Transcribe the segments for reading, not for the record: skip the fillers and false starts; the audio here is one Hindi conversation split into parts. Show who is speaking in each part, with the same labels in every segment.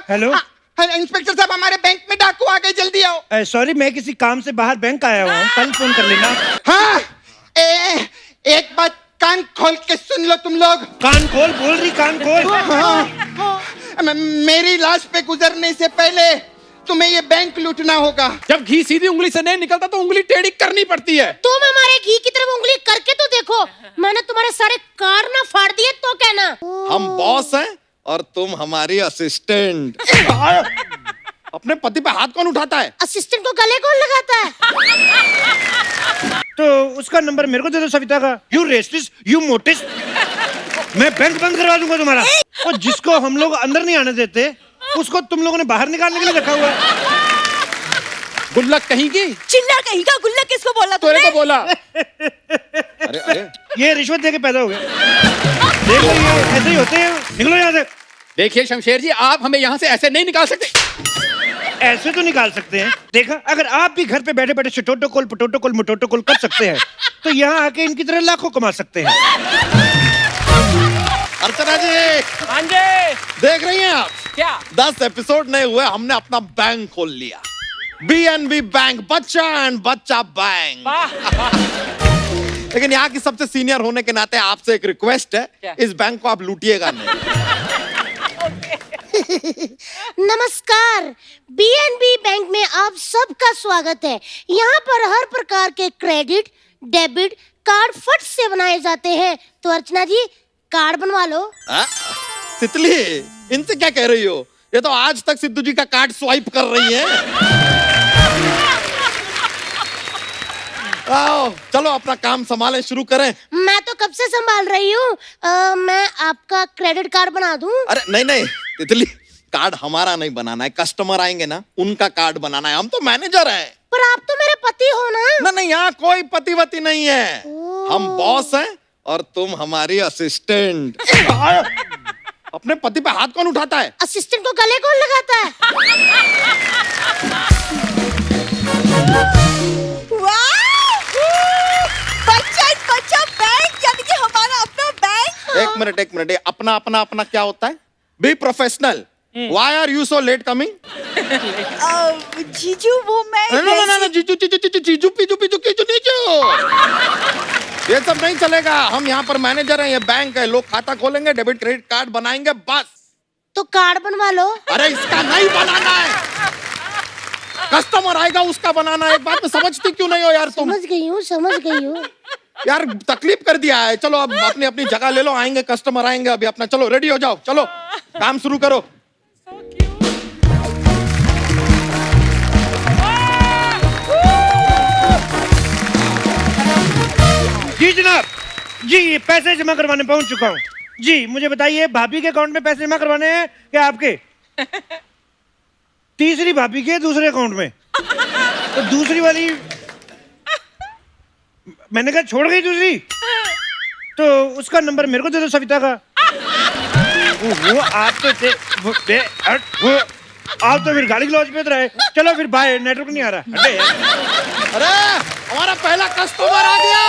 Speaker 1: हेलो।
Speaker 2: इंस्पेक्टर साहब, हमारे बैंक में डाकू आ गए, जल्दी आओ।
Speaker 1: सॉरी, मैं किसी काम से बाहर बैंक आया हुआ हूँ, कल फोन कर लेना।
Speaker 2: हाँ, एक बात कान खोल के सुन लो तुम लोग।
Speaker 1: कान खोल बोल रही, कान खोल।
Speaker 2: हाँ, मेरी लाश पे गुजरने से पहले तुम्हें ये बैंक लूटना होगा।
Speaker 3: जब घी सीधी उंगली से नहीं निकलता तो उंगली टेढ़ी करनी पड़ती है।
Speaker 4: तुम हमारे घी की तरफ उंगली करके तो देखो, मैंने तुम्हारे सारे कार ना फाड़ दिए तो कहना।
Speaker 3: हम बॉस हैं और तुम हमारी असिस्टेंट। अपने पति पे हाथ कौन उठाता है?
Speaker 4: असिस्टेंट को गले कौन लगाता है?
Speaker 1: तो उसका नंबर मेरे को दे दो, सविता का। यू रेस्टिस, यू मोटिस। मैं बैंक बंद करवा दूंगा तुम्हारा। और जिसको हम लोग अंदर नहीं आने देते उसको तुम लोगों ने बाहर निकालने के लिए रखा हुआ है।
Speaker 3: गुल्लक कहीं की?
Speaker 5: चिल्ला कहीं का गुल्लक किसको बोला
Speaker 3: तूने
Speaker 5: तूने?
Speaker 3: तो बोला। अरे अरे,
Speaker 1: ये रिश्वत दे के पैदा हो गए। देख लो, ये ऐसे ही होते हैं। निकलो यहाँ से।
Speaker 3: देखिए शमशेर जी, आप हमें यहाँ से ऐसे नहीं निकाल सकते।
Speaker 1: ऐसे तो निकाल सकते हैं। देखा, अगर आप भी घर पे बैठे बैठे छोटोटोकोल पटोटोकोल मोटोटोकोल कर सकते हैं तो यहाँ आके इनकी तरह लाखों कमा सकते हैं।
Speaker 3: अर्चना जी,
Speaker 6: हाँ जी।
Speaker 3: देख रही हैं आप?
Speaker 6: क्या?
Speaker 3: 10 एपिसोड नहीं हुए, हमने अपना बैंक खोल लिया। BNB बैंक, बच्चा एंड बच्चा बैंक। लेकिन यहाँ की सबसे सीनियर होने के नाते आपसे एक रिक्वेस्ट है,
Speaker 6: क्या?
Speaker 3: इस बैंक को आप लूटिएगा नहीं।
Speaker 4: नमस्कार, BNB बैंक में आप सबका स्वागत है। यहाँ पर हर प्रकार के क्रेडिट, डेबिट कार्ड फट से बनाए जाते हैं। तो अर्चना जी, कार्ड बनवा लो।
Speaker 3: तितली, इनसे क्या कह रही हो? ये तो आज तक सिद्धू जी का कार्ड स्वाइप कर रही है। आओ, चलो अपना काम संभालें, शुरू करें।
Speaker 4: मैं तो कब से संभाल रही हूँ। मैं आपका क्रेडिट कार्ड बना दूं?
Speaker 3: अरे नहीं नहीं तितली, कार्ड हमारा नहीं बनाना है, कस्टमर आएंगे ना उनका कार्ड बनाना है। हम तो मैनेजर हैं।
Speaker 4: पर आप तो मेरे पति हो ना।
Speaker 3: नहीं, यहाँ कोई पतिवती नहीं है। हम बॉस हैं और तुम हमारी असिस्टेंट। अपने पति पे हाथ कौन उठाता है?
Speaker 4: असिस्टेंट को गले कौन लगाता है?
Speaker 5: बच्चा बैंक, यानी कि हमारा अपना बैंक।
Speaker 3: एक मिनट, अपना अपना अपना क्या होता है? Be professional. Why are you so late coming?
Speaker 5: जीजू, वो मैं
Speaker 3: No, जीजू पीजू। ये सब नहीं चलेगा। हम यहाँ पर मैनेजर हैं, ये बैंक है। लोग खाता खोलेंगे, डेबिट क्रेडिट कार्ड बनाएंगे, बस।
Speaker 4: तो कार्ड बनवा लो।
Speaker 3: अरे इसका नहीं बनाना है, कस्टमर आएगा उसका बनाना है। एक बात में समझती क्यों नहीं हो यार तुम?
Speaker 4: समझ गई हूँ।
Speaker 3: यार तकलीफ कर दिया है। चलो अब अपनी अपनी जगह ले लो, आएंगे कस्टमर आएंगे अभी अपना। चलो रेडी हो जाओ, चलो काम शुरू करो।
Speaker 1: जी जनाब, जी पैसे जमा करवाने पहुंच चुका हूँ। जी मुझे बताइए, भाभी के अकाउंट में पैसे जमा करवाने हैं क्या आपके? तीसरी भाभी के दूसरे अकाउंट में। तो दूसरी वाली मैंने कहा छोड़ गई दूसरी, तो उसका नंबर मेरे को दे दो, सविता का। वो आप तो आप तो फिर गाड़ी लॉन्च पे रहे। चलो फिर बाय, नेटवर्क नहीं आ रहा।
Speaker 3: अरे हमारा पहला कस्टमर आ गया।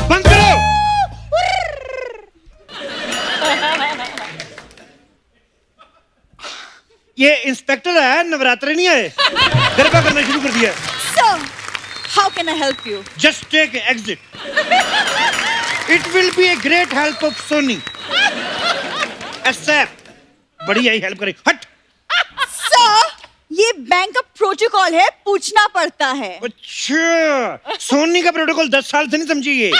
Speaker 1: बंद करो। ये इंस्पेक्टर है, नवरात्रे नहीं आए, गरबा करना शुरू कर दिया।
Speaker 5: Sir, how can I help you?
Speaker 1: Just take exit. It will be a great help of Sony. Accept. बड़ी आई हेल्प करें। हट।
Speaker 5: Sir, ये बैंक का प्रोटोकॉल है, पूछना पड़ता है।
Speaker 1: अच्छा, सोनी का प्रोटोकॉल 10 साल से नहीं समझी ये।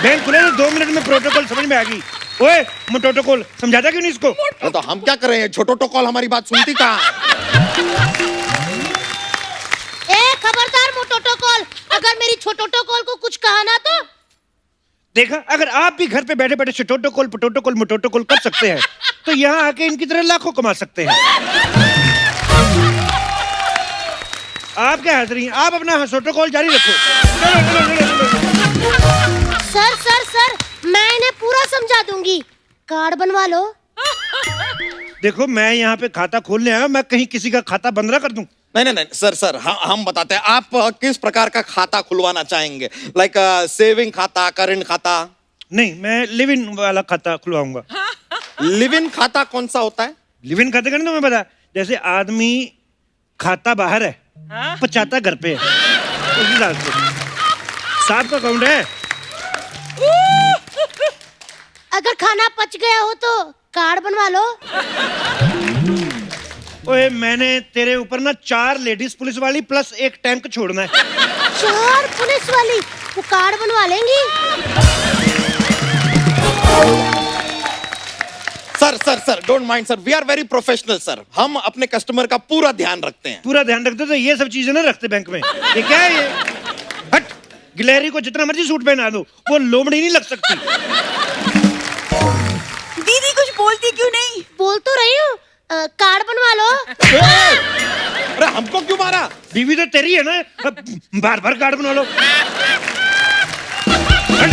Speaker 1: बैंक खुले तो 2 मिनट में प्रोटोकॉल समझ में आ गई। ओए मोटोटोकॉल समझाता क्यों नहीं इसको?
Speaker 3: तो हम क्या करें? छोटोटोकॉल हमारी बात सुनती कहाँ है?
Speaker 4: खबरदार मोटोटोकॉल, अगर मेरी छोटोटोकॉल को कुछ कहा ना तो।
Speaker 1: देखा, अगर आप भी घर पे बैठे बैठे छोटोटोकॉल पटोटोकॉल मोटोटोकॉल कर सकते हैं तो यहाँ आके इनकी तरह लाखों कमा सकते हैं। आप क्या हंस रही हैं? आप अपना हंसोटोकॉल जारी रखो।
Speaker 4: सर, मैं इन्हें पूरा समझा दूंगी। कार्ड बनवा लो।
Speaker 1: देखो, मैं यहाँ पे खाता खोलने आया, मैं कहीं किसी का खाता बंद ना कर दूं।
Speaker 3: नहीं सर हम बताते हैं आप किस प्रकार का खाता खुलवाना चाहेंगे, लाइक सेविंग खाता, करंट खाता?
Speaker 1: नहीं, मैं लिव इन वाला खाता खुलवाऊंगा।
Speaker 3: लिव इन खाता कौन सा होता है?
Speaker 1: लिव इन खाते का नहीं तुम्हें पता? जैसे आदमी खाता बाहर है, पचाता घर पे है, उस हिसाब से 7 का अकाउंट है।
Speaker 4: अगर खाना पच गया हो तो कार्ड बनवा लो।
Speaker 1: ओए, मैंने तेरे ऊपर ना 4 लेडीज पुलिस वाली प्लस 1 टैंक छोड़ना है।
Speaker 4: 4 पुलिस वाली, वो कार्ड बनवा लेंगी।
Speaker 3: Sir don't mind sir, we are very professional sir. हम अपने कस्टमर का पूरा ध्यान रखते हैं।
Speaker 1: पूरा ध्यान रखते तो ये सब चीजें ना रखते बैंक में। ये क्या है ये? हट, गिलहरी को जितना मर्जी सूट पहना दो, वो लोमड़ी नहीं लग सकती।
Speaker 5: दीदी कुछ बोलती क्यों नहीं?
Speaker 4: बोल तो रही हूँ, कार्ड बनवा लो।
Speaker 3: अरे हमको क्यों मारा?
Speaker 1: बीवी तो तेरी है ना, बार बार कार्ड बना लो। हट।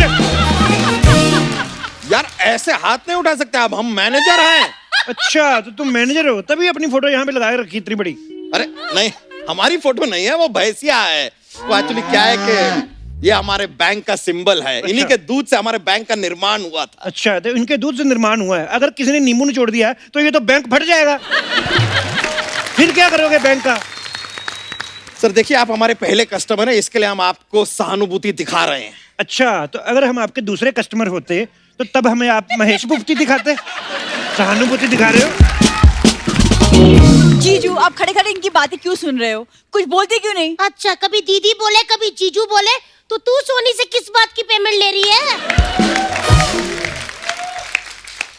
Speaker 3: यार ऐसे हाथ नहीं उठा सकते आप, हम मैनेजर हैं।
Speaker 1: अच्छा, तो तुम मैनेजर हो, तभी अपनी फोटो यहाँ पे लगा के रखी इतनी बड़ी।
Speaker 3: अरे नहीं, हमारी फोटो नहीं है, वो भैंसिया है। वो एक्चुअली क्या है कि ये हमारे बैंक का सिंबल है।
Speaker 1: अच्छा।
Speaker 3: इन्हीं के दूध से हमारे बैंक का निर्माण हुआ था।
Speaker 1: अच्छा, तो इनके दूध से निर्माण हुआ है। अगर किसी ने नींबू निचोड़ दिया है, तो ये तो बैंक फट जाएगा। फिर क्या करोगे बैंक का?
Speaker 3: सर देखिए, आप हमारे पहले कस्टमर हैं, इसके लिए हम आपको सहानुभूति दिखा रहे हैं।
Speaker 1: अच्छा, तो अगर हम आपके दूसरे कस्टमर होते तो तब हमें आप महेश मुफ्ती दिखाते। सहानुभूति दिखा रहे हो?
Speaker 5: जीजू, आप खड़े खड़े इनकी बातें क्यों सुन रहे हो? कुछ बोलते क्यों नहीं?
Speaker 4: अच्छा, कभी दीदी बोले कभी जीजू बोले, तो तू सोनी से किस बात की पेमेंट ले रही है?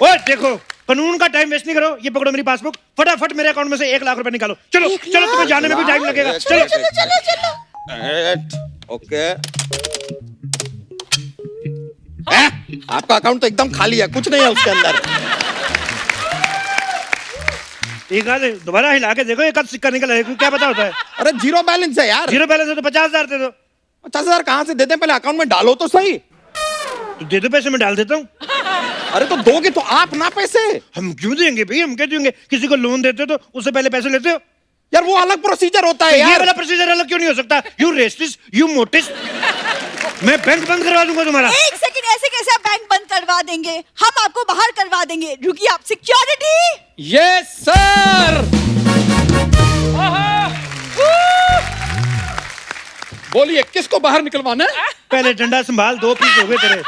Speaker 1: ओए देखो, कानून का टाइम वेस्ट नहीं करो। ये पकड़ो मेरी पासबुक, फटाफट मेरे अकाउंट में से 1 लाख रुपए निकालो। चलो
Speaker 4: 1
Speaker 1: चलो, तुम्हें जाने में भी टाइम लगेगा। चलो
Speaker 4: चलो चलो चलो।
Speaker 3: ओके। आपका अकाउंट तो एकदम खाली है, कुछ नहीं है उसके अंदर।
Speaker 1: एक आध दोबारा हिला के देखो, एक आध सिक्का निकल आए, क्या पता होता है।
Speaker 3: अरे जीरो बैलेंस है यार।
Speaker 1: जीरो बैलेंस है तो 50,000 दे दो।
Speaker 3: 50,000 कहाँ से देते हैं? पहले अकाउंट में डालो तो सही।
Speaker 1: तो दे दो पैसे, मैं डाल देता हूँ।
Speaker 3: अरे तो दोगे तो आप ना पैसे।
Speaker 1: हम क्यों देंगे भाई? हम क्या देंगे? किसी को लोन देते हो तो उससे पहले पैसे लेते हो।
Speaker 3: यार वो अलग प्रोसीजर होता है
Speaker 1: ये
Speaker 3: यार।
Speaker 1: वाला प्रोसीजर अलग क्यों नहीं हो सकता? यू रेस्टिस, यू मोटिस। मैं बैंक बंद करवा दूंगा तुम्हारा।
Speaker 5: एक सेकंड, ऐसे कैसे आप बैंक बंद करवा देंगे? हम आपको बाहर करवा देंगे। रुकिए, आप सिक्योरिटी।
Speaker 6: Yes sir. बोलिए, किसको बाहर निकलवाना है?
Speaker 1: पहले डंडा संभाल, 2 पीस हो गए तेरे।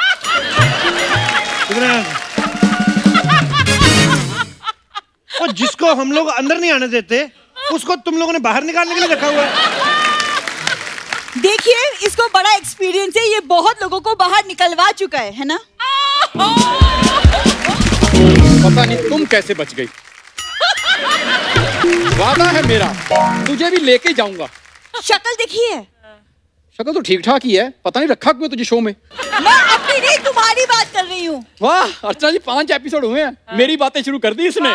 Speaker 1: और जिसको हम लोग अंदर नहीं आने देते, उसको तुम लोगों ने बाहर निकालने के लिए रखा हुआ है।
Speaker 5: देखिए, इसको बड़ा एक्सपीरियंस है, ये बहुत लोगों को बाहर निकलवा चुका है ना?
Speaker 6: पता नहीं तुम कैसे बच गई। वादा है मेरा, तुझे भी लेके जाऊंगा।
Speaker 5: शक्ल देखिए।
Speaker 6: शक्ल तो ठीक ठाक ही है, पता नहीं रखा क्यों तुझे शो में।
Speaker 5: मैं अपनी नहीं, तुम्हारी बात कर रही हूँ।
Speaker 6: वाह अर्चना जी, 5 एपिसोड हुए हैं, मेरी बातें शुरू कर दी इसने।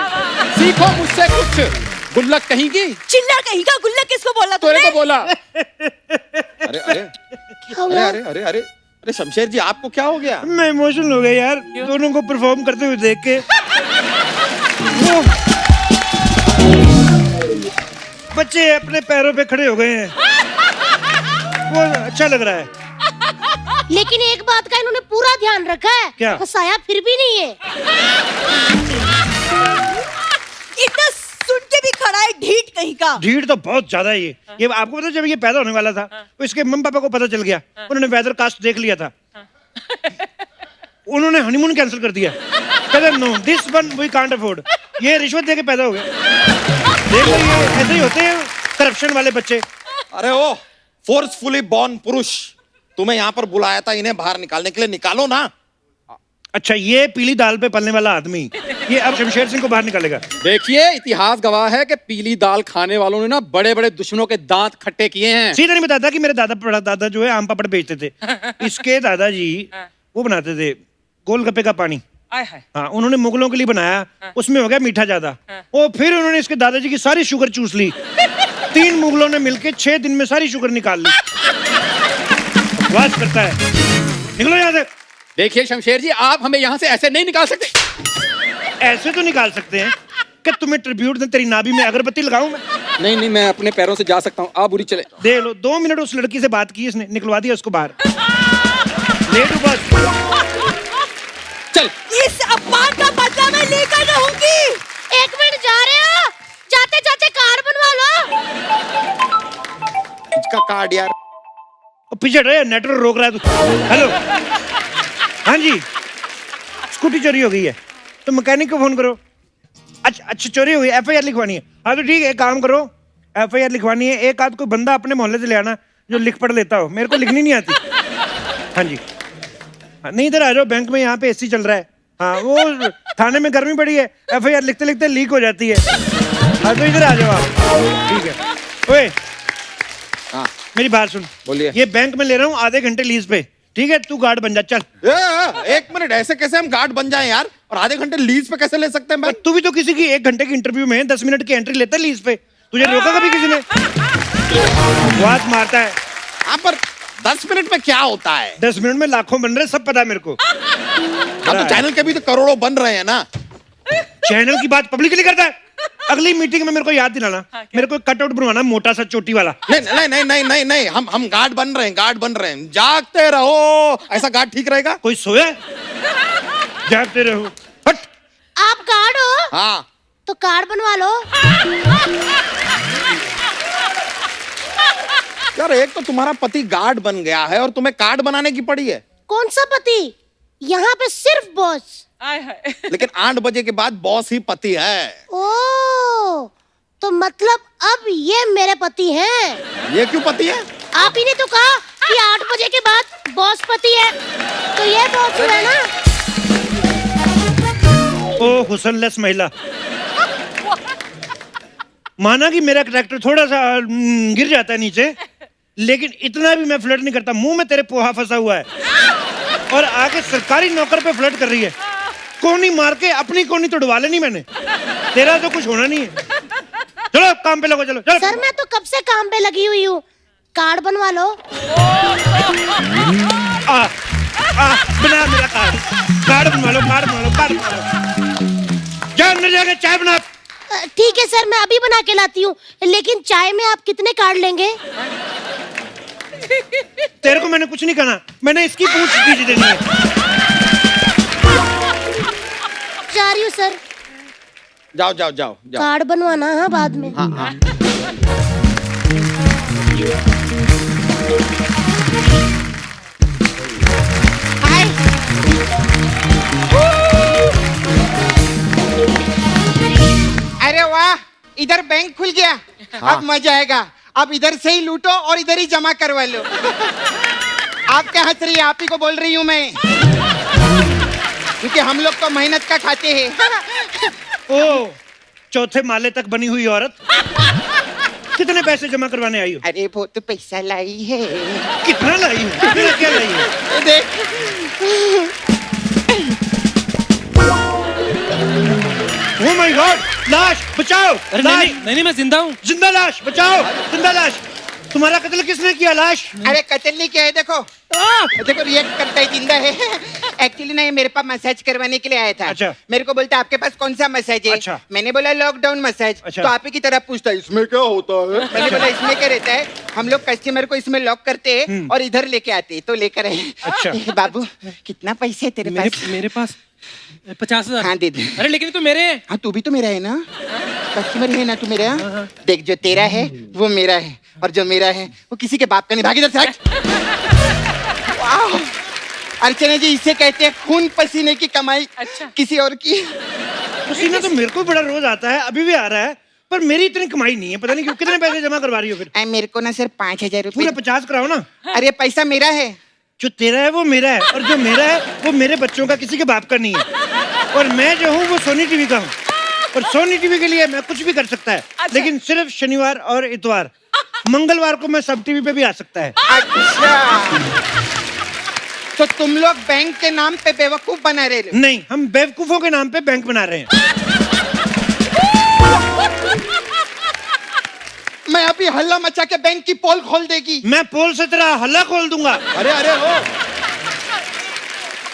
Speaker 6: सीखो मुझसे कुछ। गुल्लक कहीं की।
Speaker 5: चिल्लर कहीं का। गुल्लक किसको बोला
Speaker 6: तेरे
Speaker 5: तुमने?
Speaker 6: को बोला।
Speaker 3: अरे अरे
Speaker 4: क्या हुआ?
Speaker 3: अरे अरे अरे अरे शमशेर जी, आपको क्या हो गया?
Speaker 1: मैं इमोशनल हो गया यार, दोनों को परफॉर्म करते हुए देख के। वो बच्चे अपने पैरों पे खड़े हो गए हैं, वो अच्छा लग रहा है।
Speaker 4: लेकिन एक बात का इन्होंने पूरा ध्यान रखा है।
Speaker 1: क्या?
Speaker 4: फंसाया फिर भी नहीं है।
Speaker 5: इतना सुन के भी खड़ा है, ढीठ कहीं का।
Speaker 1: भीड़ तो बहुत ज्यादा है ये आपको पता है, जब ये पैदा होने वाला था तो इसके मम्मी पापा को पता चल गया, उन्होंने वेदर कास्ट देख लिया था। उन्होंने हनीमून कैंसिल कर दिया। कहते no, this one we can't afford. ये रिश्वत दे के पैदा हो गए। देख लो, ये ऐसे ही होते हैं करप्शन वाले बच्चे।
Speaker 3: अरे ओ फोर्सफुली बॉर्न पुरुष, तुम्हें यहाँ पर बुलाया था इन्हें बाहर निकालने के लिए, निकालो ना।
Speaker 1: अच्छा, ये पीली दाल पे पलने वाला आदमी, ये अब शमशेर सिंह को बाहर निकालेगा।
Speaker 6: देखिए, इतिहास गवाह है कि पीली दाल खाने वालों ने ना बड़े बड़े दुश्मनों के दांत खट्टे किए हैं।
Speaker 1: सीधा नहीं बताता कि मेरे दादा परदादा जो है आम पापड़ बेचते थे। इसके दादाजी वो बनाते थे गोलगप्पे का पानी। हाँ, उन्होंने मुगलों के लिए बनाया, उसमें हो गया मीठा ज्यादा। और फिर उन्होंने इसके दादाजी की सारी शुगर चूस ली। 3 मुगलों ने मिलके 6 दिन में सारी शुगर निकाल ली। बकवास करता है, निकलो यहाँ से।
Speaker 6: देखिए शमशेर जी, आप हमें यहाँ से ऐसे नहीं निकाल सकते।
Speaker 1: ऐसे तो निकाल सकते हैं, कि तुम्हें ट्रिब्यूट दे, तेरी नाभि में अगरबत्ती लगाऊं मैं?
Speaker 6: नहीं नहीं, मैं अपने पैरों से जा सकता हूँ, आप बुरी चले।
Speaker 1: दे लो 2 मिनट उस लड़की से बात की, इसने निकलवा दिया उसको बाहर। लेट बस।
Speaker 6: चल।
Speaker 5: इस अपमान का बदला मैं लेकर रहूंगी।
Speaker 4: 1 मिनट, जा रहे हो? जाते जाते कार्ड बनवा लो।
Speaker 3: इसका कार्ड यार।
Speaker 1: पीछे रहे, नेटवर्क रोक रहा है तू। हेलो, हाँ जी, स्कूटी चोरी हो गई है तो मैकेनिक को फोन करो। अच्छा चोरी हो गई, FIR लिखवानी है। हाँ तो ठीक है, एक काम करो, FIR लिखवानी है। एक आध कोई बंदा अपने मोहल्ले से ले आना जो लिख पढ़ लेता हो, मेरे को लिखनी नहीं आती। हाँ जी, हाँ, नहीं इधर आ जाओ, बैंक में यहाँ पे AC चल रहा है। हाँ वो थाने में गर्मी पड़ी है, FIR लिखते लिखते लीक हो जाती है। हाँ तो इधर आ जाओ आप, ठीक है। ओए
Speaker 3: हाँ
Speaker 1: मेरी बात सुन,
Speaker 3: बोलिए।
Speaker 1: ये बैंक में ले रहा हूँ आधे घंटे लीज पे, ठीक है? तू गार्ड बन जा, चल।
Speaker 3: 1 मिनट, ऐसे कैसे हम गार्ड बन जाएं यार? और आधे घंटे लीज पे कैसे ले सकते हैं भाई?
Speaker 1: तू भी तो किसी की 1 घंटे की इंटरव्यू में 10 मिनट की एंट्री लेता है लीज पे, तुझे रोका कभी किसी ने? बात मारता है।
Speaker 3: हाँ पर 10 मिनट में क्या होता है?
Speaker 1: 10 मिनट में लाखों बन रहे, सब पता है मेरे को।
Speaker 3: हाँ तो चैनल के भी तो करोड़ों बन रहे हैं ना।
Speaker 1: चैनल की बात पब्लिकली करता है। अगली मीटिंग में मेरे को याद दिलाना, मेरे को कटआउट बनवाना मोटा सा चोटी वाला।
Speaker 3: नहीं नहीं नहीं नहीं नहीं नहीं, हम गार्ड बन रहे हैं, गार्ड बन रहे हैं। जागते रहो, ऐसा गार्ड ठीक रहेगा?
Speaker 1: कोई सोया? जागते रहो। हट।
Speaker 4: आप कार्ड हो
Speaker 3: हाँ
Speaker 4: तो कार्ड बनवा लो।
Speaker 3: यार, एक तो तुम्हारा पति गार्ड बन गया है और तुम्हें कार्ड बनाने की पड़ी है।
Speaker 4: कौन सा पति? यहाँ पे सिर्फ बॉस।
Speaker 3: लेकिन 8 बजे के बाद बॉस ही पति है।
Speaker 4: ओ, तो मतलब अब ये मेरे पति हैं।
Speaker 3: ये क्यों पति है?
Speaker 4: आप ही ने तो कहा कि 8 बजे के बाद बॉस पति है, तो ये बॉस हुआ ना।
Speaker 1: ओ हुसनलेस महिला। माना कि मेरा कैरेक्टर थोड़ा सा गिर जाता है नीचे, लेकिन इतना भी मैं फ्लर्ट नहीं करता। मुंह में तेरे पोहा फंसा हुआ है और आके सरकारी नौकर पे फ्लर्ट कर रही है। कोनी मार के अपनी कोनी तोड़वा लेनी मैंने, तेरा तो कुछ होना नहीं है। चलो काम पे लगो, चलो चलो।
Speaker 4: सर मैं तो कब से काम पे लगी हुई हूँ, कार्ड बनवा लो।
Speaker 1: बना मेरा कार्ड बनवा लो, कार्ड बनवा लो, कार्ड बनवा लो। जा अंदर जाके चाय बना।
Speaker 4: ठीक है सर, मैं अभी बना के लाती हूँ, लेकिन चाय में आप कितने कार्ड लेंगे?
Speaker 1: तेरे को मैंने कुछ नहीं कहना, मैंने इसकी पूछ दीजिए देनी है।
Speaker 4: जा रही हूँ सर।
Speaker 3: जाओ जाओ जाओ जाओ।
Speaker 4: कार्ड बनवाना हाँ बाद में।
Speaker 3: हाँ हाँ।
Speaker 2: हाय। अरे वाह, इधर बैंक खुल गया।
Speaker 3: हाँ।
Speaker 2: अब मजा आएगा। अब इधर से ही लूटो और इधर ही जमा करवा लो। आप क्या हंस रही है? आप ही को बोल रही हूँ मैं, क्योंकि हम लोग तो मेहनत का खाते हैं।
Speaker 1: ओ चौथे माले तक बनी हुई औरत, कितने पैसे जमा करवाने आई हो?
Speaker 2: अरे वो तो पैसा लाई है।
Speaker 1: कितना लाई है? कितना क्या लाई है?
Speaker 2: देख,
Speaker 1: ओह माय गॉड, लाश बचाओ।
Speaker 7: अरे
Speaker 1: लाश,
Speaker 7: नहीं मैं जिंदा हूँ।
Speaker 1: जिंदा लाश बचाओ, जिंदा लाश। तुम्हारा कत्ल किसने किया? लाश।
Speaker 2: अरे कत्ल नहीं किया है, देखो देखो रिएक्ट करता है, जिंदा है। एक्चुअली ना ये मेरे पास मसाज करवाने के लिए आया था।
Speaker 1: अच्छा।
Speaker 2: मेरे को बोलता आपके पास कौन सा मसाज है?
Speaker 1: अच्छा।
Speaker 2: मैंने बोला लॉकडाउन मसाज।
Speaker 1: अच्छा।
Speaker 2: तो आप ही की तरह पूछता है इसमें क्या होता है? मैंने बोला इसमें क्या रहता है, हम लोग कस्टमर को इसमें लॉक करते हैं और इधर लेके आते हैं, तो लेकर आए।
Speaker 1: अच्छा।
Speaker 2: बाबू कितना पैसे है तेरे पास?
Speaker 7: मेरे पास 50,000।
Speaker 2: हाँ दे दे।
Speaker 7: अरे लेकिन ये तो मेरे हैं।
Speaker 2: हाँ तू भी तो मेरा है ना, कस्टमर है ना तू मेरा। देख जो तेरा है वो मेरा है और जो मेरा है वो किसी के बाप का नहीं। भाग इधर से हट। वाह, अर्चना जी इसे कहते हैं खून पसीने की कमाई।
Speaker 5: अच्छा।
Speaker 2: किसी और की
Speaker 1: पसीना तो मेरे को बड़ा रोज आता है, अभी भी आ रहा है, पर मेरी इतनी कमाई नहीं है। पता नहीं क्यों। कितने पैसे जमा करवा रही हो फिर?
Speaker 2: मेरे को ना सर 5,000
Speaker 1: पूरे
Speaker 2: रुपए।
Speaker 1: 50 कराओ ना।
Speaker 2: अरे पैसा मेरा है।
Speaker 1: जो तेरा है वो मेरा है, और जो मेरा है वो मेरे बच्चों का, किसी के बाप का नहीं है। और मैं जो हूँ वो सोनी टीवी का हूँ, और सोनी टीवी के लिए मैं कुछ भी कर सकता है।
Speaker 5: अच्छा।
Speaker 1: लेकिन सिर्फ शनिवार और इतवार, मंगलवार को मैं सब टीवी पे भी आ सकता है।
Speaker 2: अच्छा, तो तुम लोग बैंक के नाम पे बेवकूफ बना रहे हो?
Speaker 1: नहीं, हम बेवकूफों के नाम पे बैंक बना रहे हैं।
Speaker 2: मैं अभी हल्ला मचा के बैंक की पोल खोल देगी।
Speaker 1: मैं पोल से तेरा हल्ला खोल दूंगा।
Speaker 3: अरे अरे हो,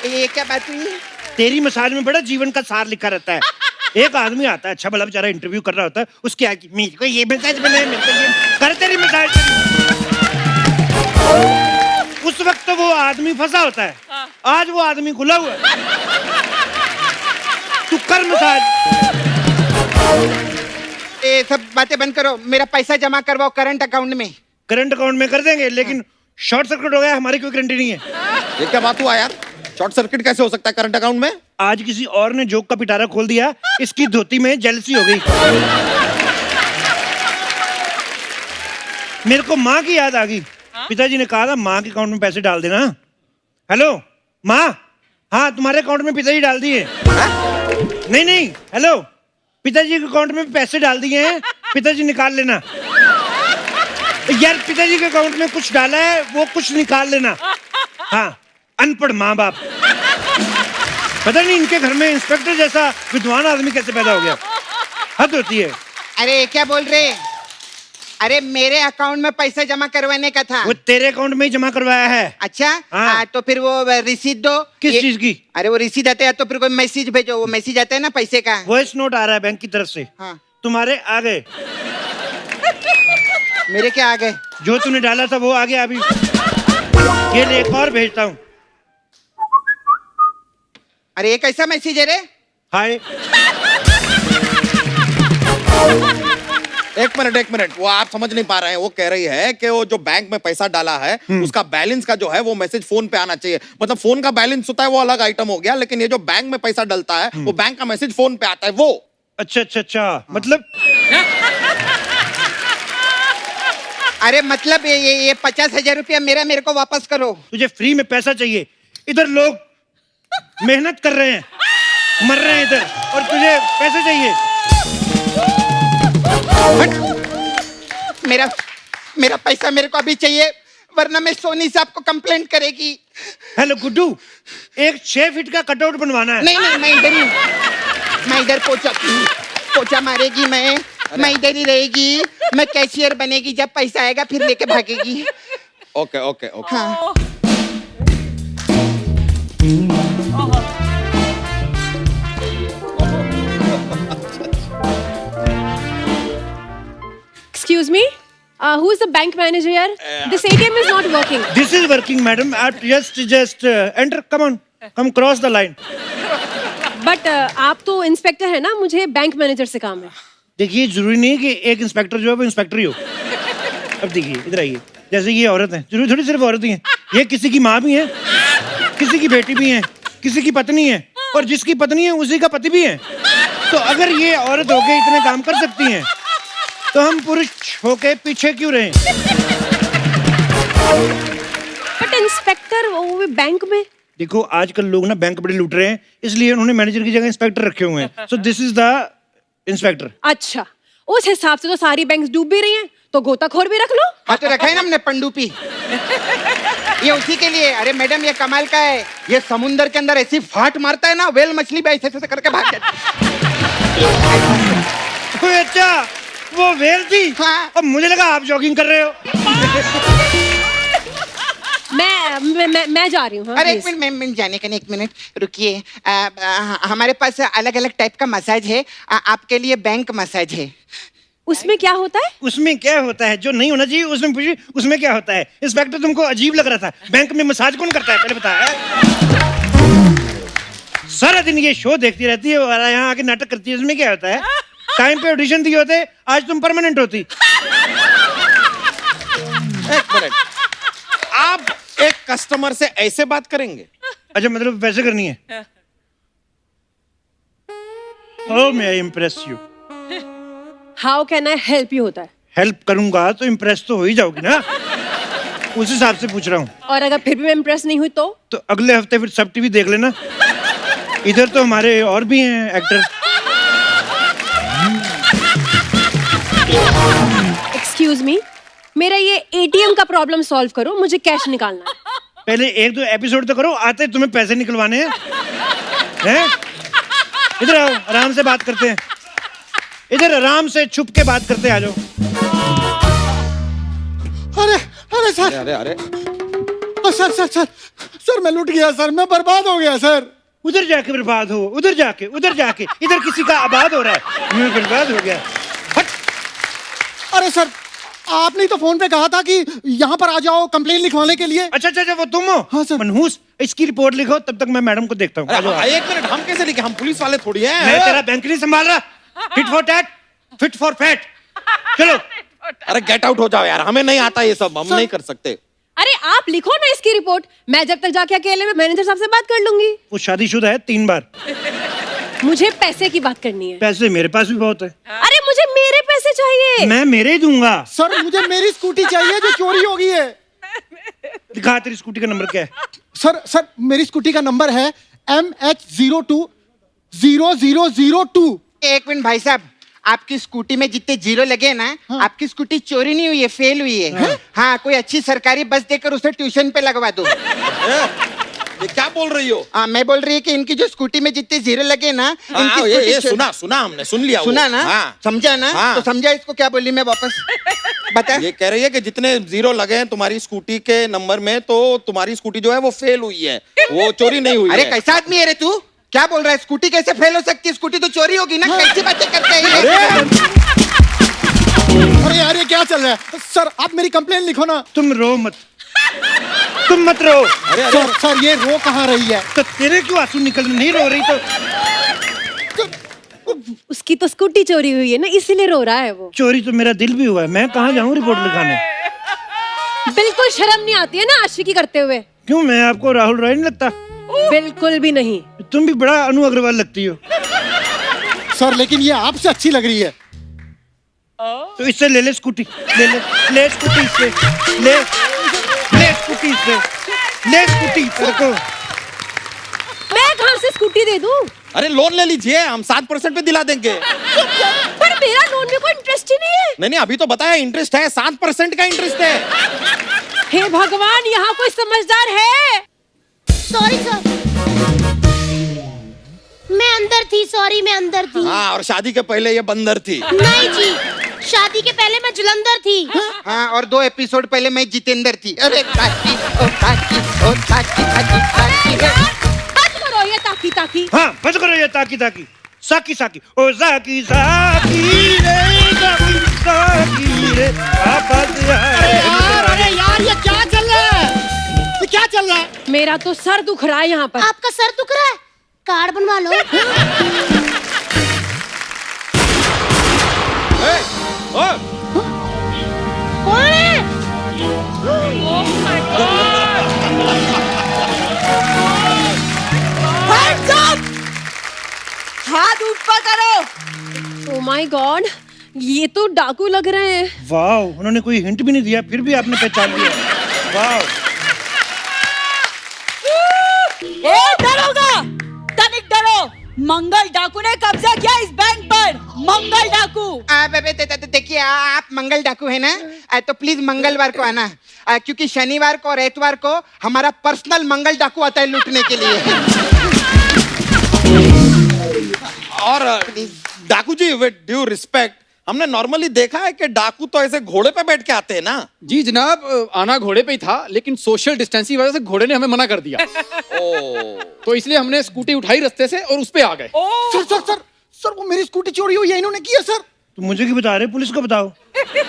Speaker 2: ये क्या बात हुई?
Speaker 1: तेरी मसाज में बड़ा जीवन का सार लिखा रहता है। एक आदमी आता है, अच्छा भला बेचारा इंटरव्यू कर रहा होता है, उसके आगे मेरे को ये मसाज बने, मेरे को ये कर तेरी मसाज। उस वक्त तो वो आदमी फंसा होता है, आज वो आदमी खुला हुआ है। तू कर मसाज।
Speaker 2: ये सब बातें बंद करो, मेरा पैसा जमा करवाओ करंट अकाउंट में।
Speaker 1: करंट अकाउंट में कर देंगे, लेकिन शॉर्ट सर्किट हो गया, हमारी कोई गारंटी नहीं है।
Speaker 3: ये क्या बात हुआ यार? शॉर्ट सर्किट कैसे हो सकता है करंट अकाउंट में?
Speaker 1: आज किसी और ने जोक का पिटारा खोल दिया, इसकी धोती में जेलसी हो गई। मेरे को माँ की याद आ गई। पिताजी ने कहा था माँ के अकाउंट में पैसे डाल देना। हेलो माँ, हाँ तुम्हारे अकाउंट में पिताजी डाल दिए। नहीं नहीं, हेलो, पिताजी के अकाउंट में पैसे डाल दिए हैं, पिताजी निकाल लेना। यार पिताजी के अकाउंट में कुछ डाला है, वो कुछ निकाल लेना। हाँ, अनपढ़ माँ बाप, पता नहीं इनके घर में इंस्पेक्टर जैसा विद्वान आदमी कैसे पैदा हो गया। हद होती है।
Speaker 2: अरे क्या बोल रहे? अरे मेरे अकाउंट में पैसा जमा करवाने का था।
Speaker 1: वो तेरे अकाउंट में ही जमा करवाया है।
Speaker 2: अच्छा
Speaker 1: हाँ।
Speaker 2: तो फिर वो रसीद दो।
Speaker 1: किस चीज की?
Speaker 2: अरे वो रसीद आता है तो फिर कोई मैसेज भेजो, वो मैसेज आता है ना पैसे का।
Speaker 1: वॉइस नोट आ रहा है बैंक की तरफ से।
Speaker 2: हाँ।
Speaker 1: तुम्हारे आ गए।
Speaker 2: मेरे क्या आ गए?
Speaker 1: जो तूने डाला था वो आ गया अभी। ये ले, एक और भेजता हूँ।
Speaker 2: अरे ये कैसा मैसेज है रे?
Speaker 1: हाय।
Speaker 3: एक मिनट, वो आप समझ नहीं पा रहे हैं। वो कह रही है कि वो जो बैंक में पैसा डाला है उसका बैलेंस का जो है वो मैसेज फोन पे आना चाहिए। मतलब फोन का बैलेंस होता है वो अलग आइटम हो गया, लेकिन ये जो बैंक में पैसा डलता है वो बैंक का मैसेज फोन पे आता है वो।
Speaker 1: अच्छा अच्छा अच्छा, मतलब
Speaker 2: अरे मतलब ये 50,000 रुपया मेरे को वापस करो।
Speaker 1: तुझे फ्री में पैसा चाहिए? इधर लोग मेहनत कर रहे हैं, मर रहे हैं इधर, और तुझे पैसे चाहिए?
Speaker 2: मेरा पैसा मेरे को अभी चाहिए, वरना मैं सोनी साहब को कंप्लेंट करेगी।
Speaker 1: हेलो गुड्डू, एक 6 फीट का कटआउट बनवाना है।
Speaker 2: नहीं मैं इधर ही हूँ। मैं इधर पोछा मारेगी, मैं इधर ही रहेगी। मैं कैशियर बनेगी, जब पैसा आएगा फिर लेके भागेगी।
Speaker 3: ओके।
Speaker 2: हाँ।
Speaker 8: Excuse me? Who is the bank manager here? This ATM is not working.
Speaker 1: This is working, madam. Just enter. Come on. Come cross the line.
Speaker 8: But आप तो इंस्पेक्टर है ना, मुझे बैंक मैनेजर से काम है।
Speaker 1: देखिए, जरूरी नहीं है कि एक इंस्पेक्टर जो है वो इंस्पेक्टर ही हो। अब देखिए, इधर आइए। जैसे ये औरत है, जरूरी थोड़ी सिर्फ औरत ही है। ये किसी की माँ भी है, किसी की बेटी भी है, किसी की पत्नी है, और जिसकी पत्नी है उसी का पति भी है। तो अगर ये औरत होके इतने काम कर सकती हैं, तो हम पुरुष होके पीछे क्यों रहे?
Speaker 8: बट इंस्पेक्टर वो भी बैंक में।
Speaker 1: देखो, आजकल लोग ना बैंक बड़े लूट रहे हैं, इसलिए उन्होंने मैनेजर की जगह इंस्पेक्टर रखे हुए हैं। So this is the inspector.
Speaker 8: अच्छा, उस हिसाब से तो सारी बैंक्स डूब भी रही हैं, तो गोताखोर भी रख लो।
Speaker 2: हाँ तो रखा है ना हमने पंडुपी, ये उसी के लिए। अरे मैडम ये कमाल का है, ये समुंदर के अंदर ऐसी फाट मारता है ना, वेल मछली भी ऐसे ऐसे करके भाग जाती है।
Speaker 1: अच्छा, वो वेल थी।
Speaker 2: हाँ।
Speaker 1: अब मुझे लगा आप जॉगिंग कर रहे हो।
Speaker 8: मैं जा रही हूँ।
Speaker 2: अरे एक मिनट जाने का नहीं, एक मिनट रुकिए। हमारे पास अलग अलग टाइप का मसाज है, आपके लिए बैंक मसाज है।
Speaker 8: उसमें क्या होता है?
Speaker 1: उसमें क्या होता है जो नहीं होना चाहिए उसमें पूछिए, उसमें क्या होता है? इंस्पेक्टर तुमको अजीब लग रहा था, बैंक में मसाज कौन करता है पहले बताया? सारा दिन ये शो देखती रहती है और यहाँ आके नाटक करती है, उसमें क्या होता है? टाइम पे ऑडिशन दिए होते, आज तुम परमानेंट होती।
Speaker 3: एक मिनट, आप एक कस्टमर से ऐसे बात करेंगे?
Speaker 1: अच्छा, मतलब वैसे करनी है? How may I impress you?
Speaker 8: How can I help you होता है।
Speaker 1: हेल्प करूंगा तो इम्प्रेस तो हो ही जाओगी ना, उस हिसाब से पूछ रहा हूँ।
Speaker 8: और अगर फिर भी मैं इम्प्रेस नहीं हुई तो
Speaker 1: अगले हफ्ते फिर सब टीवी देख लेना। इधर तो हमारे और भी हैं एक्टर।
Speaker 8: एक्सक्यूज मी, मेरा ये एटीएम का प्रॉब्लम सॉल्व करो, मुझे कैश निकालना है।
Speaker 1: पहले 1-2 एपिसोड तो करो, आते तुम्हें पैसे निकलवाने हैं। इधर आओ, आराम से बात करते हैं। इधर आराम से छुप के बात करते, आ जाओ।
Speaker 9: अरे सर,
Speaker 3: अरे
Speaker 9: सर मैं लूट गया सर, मैं बर्बाद हो गया सर।
Speaker 1: उधर जाके बर्बाद हो, उधर जाके, इधर किसी का आबाद हो रहा है, मैं बर्बाद हो गया। हट।
Speaker 9: अरे सर, आपने तो फोन पे कहा था कि यहाँ पर आ जाओ कंप्लेन लिखवाने के लिए।
Speaker 1: अच्छा, वो तुम हो?
Speaker 9: हाँ, सर।
Speaker 1: मनहूस, इसकी रिपोर्ट लिखो, तब तक मैं मैडम को देखता हूँ। आ जाओ,
Speaker 3: अरे, एक मिनट, हम कैसे लिखे? हम पुलिस वाले थोड़ी हैं।
Speaker 1: मैं तेरा बैंक नहीं संभाल रहा। Fit for tat, fit for fat. चलो।
Speaker 3: अरे गेट आउट हो जाओ यार, हमें नहीं आता ये सब, हम नहीं कर सकते।
Speaker 8: अरे आप लिखो ना इसकी रिपोर्ट, मैं जब तक जाके अकेले में मैनेजर साहब से बात कर लूंगी।
Speaker 1: वो शादीशुदा है 3 बार।
Speaker 8: मुझे पैसे की बात करनी है।
Speaker 1: पैसे मेरे पास भी बहुत है।
Speaker 8: अरे मुझे मेरे पैसे चाहिए।
Speaker 1: मैं मेरे ही दूंगा।
Speaker 9: सर मुझे मेरी स्कूटी चाहिए जो चोरी हो गई है।
Speaker 1: दिखा, तेरी स्कूटी का नंबर क्या है?
Speaker 9: सर मेरी स्कूटी का नंबर है MH020002।
Speaker 2: एक मिनट भाई साहब, आपकी स्कूटी में जितने जीरो लगे ना, आपकी स्कूटी चोरी नहीं हुई है, फेल हुई है। हाँ, कोई अच्छी सरकारी बस देकर उसे ट्यूशन पे लगवा दो।
Speaker 3: ये क्या बोल रही हो?
Speaker 2: हाँ, मैं बोल रही है कि इनकी जो स्कूटी में जितने जीरो लगे ना, इनकी
Speaker 3: ये
Speaker 2: स्कूटी
Speaker 3: सुना हमने, सुन लिया वो।
Speaker 2: सुना ना?
Speaker 3: हाँ।
Speaker 2: समझा ना?
Speaker 3: हाँ।
Speaker 2: तो समझा इसको क्या बोली मैं वापस बता।
Speaker 3: ये कह रही है कि जितने जीरो लगे हैं तुम्हारी स्कूटी के नंबर में, तो तुम्हारी स्कूटी जो है वो फेल हुई है, वो चोरी नहीं हुई
Speaker 2: अरे
Speaker 3: है।
Speaker 2: कैसा आदमी है रे तू? क्या बोल रहा है? स्कूटी कैसे फेल हो सकती है? स्कूटी तो चोरी होगी ना। कैसी बातें करते हैं ये?
Speaker 9: अरे यार ये क्या चल रहा है? सर आप मेरी कंप्लेन लिखो ना।
Speaker 1: तुम रो मत, तुम मत रो।
Speaker 9: सर ये रो कहाँ रही है?
Speaker 1: तो तेरे क्यों आंसू निकल रहे? नहीं रो रही तो?
Speaker 8: उसकी तो स्कूटी चोरी हुई है ना, इसीलिए रो रहा है वो।
Speaker 1: चोरी तो मेरा दिल भी हुआ है, मैं कहाँ जाऊँ रिपोर्ट लिखाने?
Speaker 8: बिल्कुल शर्म नहीं आती है ना आशिकी करते हुए?
Speaker 1: क्यों, मैं आपको राहुल रॉय नहीं लगता?
Speaker 8: बिल्कुल भी नहीं।
Speaker 1: तुम भी बड़ा अनु अग्रवाल लगती हो।
Speaker 9: सर लेकिन ये आपसे अच्छी लग रही है।
Speaker 1: तो इससे ले स्कूटी, ले स्कूटी इससे, ले स्कूटी इससे, ले स्कूटी तेरे को।
Speaker 8: मैं कहाँ से स्कूटी दे दूं?
Speaker 3: अरे लोन ले लीजिए, हम 7% पे दिला देंगे।
Speaker 8: पर मेरा लोन में कोई इंटरेस्ट ही नहीं है।
Speaker 3: नहीं, अभी तो बताया इंटरेस्ट है, 7% का इंटरेस्ट है।
Speaker 8: हे भगवान, यहाँ कोई समझदार है?
Speaker 4: सॉरी सर, मैं अंदर थी। सॉरी, मैं अंदर थी।
Speaker 3: हाँ, और शादी के पहले ये बंदर थी।
Speaker 4: नहीं जी, शादी के पहले मैं जुलंधर थी।
Speaker 2: हाँ, और 2 एपिसोड पहले मैं जितेंद्र थी। अरे ताकी, ओ ताकी, ओ ताकी, ताकी, ताकी।
Speaker 8: बंद करो ये ताकी ताकी।
Speaker 1: हाँ, बंद करो ये ताकी ताकी। साकी साकी, ओ साकी साकी रे, साकी रे, आबाद
Speaker 9: अरे यार ये क्या चल रहा है? ये क्या चल रहा है?
Speaker 8: मेरा तो सर दुख रहा है यहाँ पर।
Speaker 4: आपका सर दुख रहा है? कार्ड बनवा लो। कौन है?
Speaker 5: Hands up! हाथ ऊपर करो।
Speaker 8: ओह माय गॉड, ये तो डाकू लग रहे हैं।
Speaker 1: वाह, उन्होंने कोई हिंट भी नहीं दिया, फिर भी आपने पहचान लिया। वाह।
Speaker 5: ए डरोगा, तनिक डरो। मंगल डाकू ने कब्जा किया इस बैंक पर। मंगल डाकू।
Speaker 2: देखिए आप मंगल डाकू है ना, तो प्लीज मंगलवार को आना, क्योंकि शनिवार को और एतवार को हमारा पर्सनल मंगल डाकू आता है लूटने के लिए।
Speaker 3: और डाकू जी, विद ड्यू रिस्पेक्ट, हमने नॉर्मली देखा है कि डाकू तो ऐसे घोड़े पे बैठ के आते हैं ना।
Speaker 6: जी जनाब, आना घोड़े पे ही था, लेकिन सोशल डिस्टेंसिंग की वजह से घोड़े ने हमें मना कर दिया। तो इसलिए हमने स्कूटी उठाई रास्ते से और उस पे आ गए।
Speaker 9: सर सर सर सर वो मेरी स्कूटी चोरी हुई है, इन्होंने किया सर।
Speaker 1: तो मुझे क्यों बता रहे? पुलिस को बताओ।
Speaker 9: अरे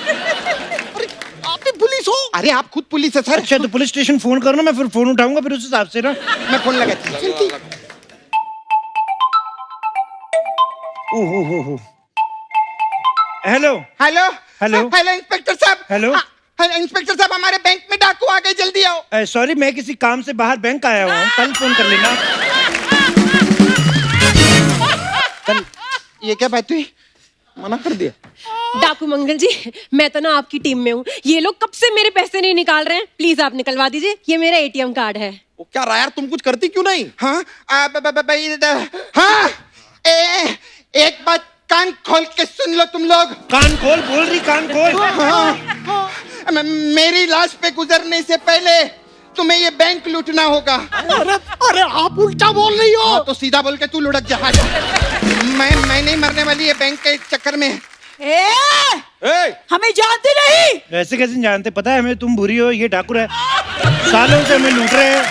Speaker 9: आप भी पुलिस हो?
Speaker 2: अरे आप खुद पुलिस है सर।
Speaker 1: अच्छा, तो पुलिस स्टेशन फोन करो ना, मैं फिर फोन उठाऊंगा, फिर उस हिसाब से ना।
Speaker 2: मैं फोन लगाती हूँ।
Speaker 1: ओहो, hello
Speaker 2: hello
Speaker 1: hello.
Speaker 2: Hello inspector साहब।
Speaker 1: हेलो।
Speaker 2: हेलो इंस्पेक्टर साहब, हमारे बैंक में डाकू आ गए, जल्दी आओ।
Speaker 1: सॉरी, मैं किसी काम से बाहर बैंक आया हुआ हूँ, कल फोन कर लेना।
Speaker 2: कल? ये क्या बात हुई?
Speaker 3: मना कर दिया।
Speaker 8: डाकू मंगल जी, मैं तो ना आपकी टीम में हूँ। ये लोग कब से मेरे पैसे नहीं निकाल रहे हैं, प्लीज आप निकलवा दीजिए। ये मेरा एटीएम कार्ड है।
Speaker 3: वो क्या रहा यार, तुम कुछ करती क्यों नहीं?
Speaker 2: हाँ हाँ, एक बात कान खोल के सुन लो तुम लोग।
Speaker 1: कान खोल बोल रही, कान खोल।
Speaker 2: मेरी लाश पे गुजरने से पहले तुम्हें ये बैंक लूटना होगा।
Speaker 9: अरे आप उल्टा बोल रही हो।
Speaker 2: तो सीधा बोल के तू लुढ़क जा। मैं नहीं मरने वाली है बैंक के चक्कर में।
Speaker 5: हमें जानते नहीं।
Speaker 1: ऐसे कैसे जानते? पता है हमें तुम बुरी हो, ये डाकू है, सालों से हमें लूट रहे हैं।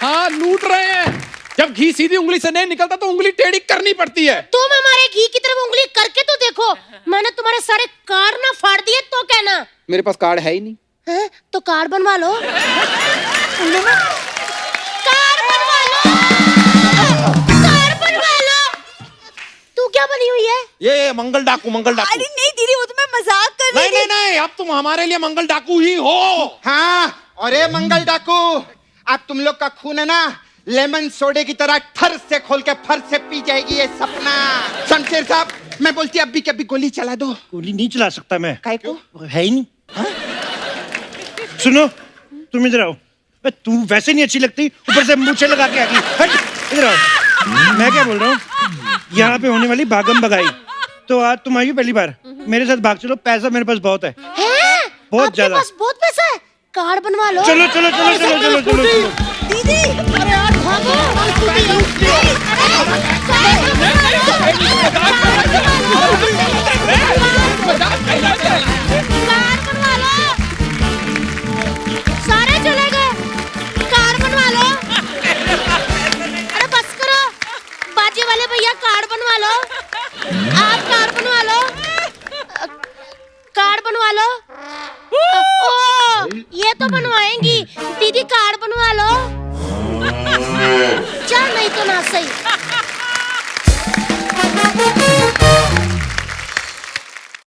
Speaker 6: हाँ लूट रहे हैं, जब घी सीधी उंगली से नहीं निकलता तो उंगली टेढ़ी करनी पड़ती है।
Speaker 4: तुम हमारे घी की तरफ उंगली करके तो देखो, मैंने तुम्हारे सारे कार्ड ना फाड़ दिए तो कहना।
Speaker 6: मेरे पास कार्ड है ही नहीं।
Speaker 4: हैं? तो कार्ड बनवा लो। कार्ड बनवा लो, कार्ड बनवा लो। तू क्या बनी हुई है?
Speaker 3: ये मंगल डाकू, मंगल डाकू।
Speaker 5: अरे नहीं दीदी, वो तो मैं मजाक कर रही
Speaker 3: नहीं नहीं नहीं, अब तुम हमारे लिए मंगल डाकू ही हो।
Speaker 2: हाँ, और ये मंगल डाकू, अब तुम लोग का खून है ना लेमन सोडे की तरह ठर से खोल के फर से पी जाएगी ये सपना। शमशेर साहब, मैं बोलती अभी के अभी गोली चला दो।
Speaker 1: गोली नहीं चला सकता मैं,
Speaker 2: काय को?
Speaker 1: है ही नहीं। सुनो, तुम इधर आओ। बे, तू वैसे नहीं अच्छी लगती, ऊपर से मूछें लगा के आ गई। हट, इधर आओ। मैं क्या बोल रहा हूँ, यहाँ पे होने वाली भागम भगाई, तो आज तुम आई हो पहली बार, मेरे साथ भाग चलो, पैसा मेरे पास बहुत है।
Speaker 4: हैं?
Speaker 1: बहुत
Speaker 4: आपके
Speaker 1: ज्यादा।
Speaker 4: पास बहुत पैसा है, कार्ड बनवा लो।
Speaker 1: चलो चलो चलो चलो चलो चलो चलो।
Speaker 5: दीदी।
Speaker 4: अरे यार भागो। कार्ड बनवा लो। सारे चले गए, कार्ड बनवा लो। अरे बस करो, बाजे वाले भैया कार्ड बनवा लो। आप कार्ड बनवा लो, कार्ड बनवा लो। ओ, ये तो बनवाएंगी दीदी, कार्ड बनवा लो। चल नहीं तो ना सही।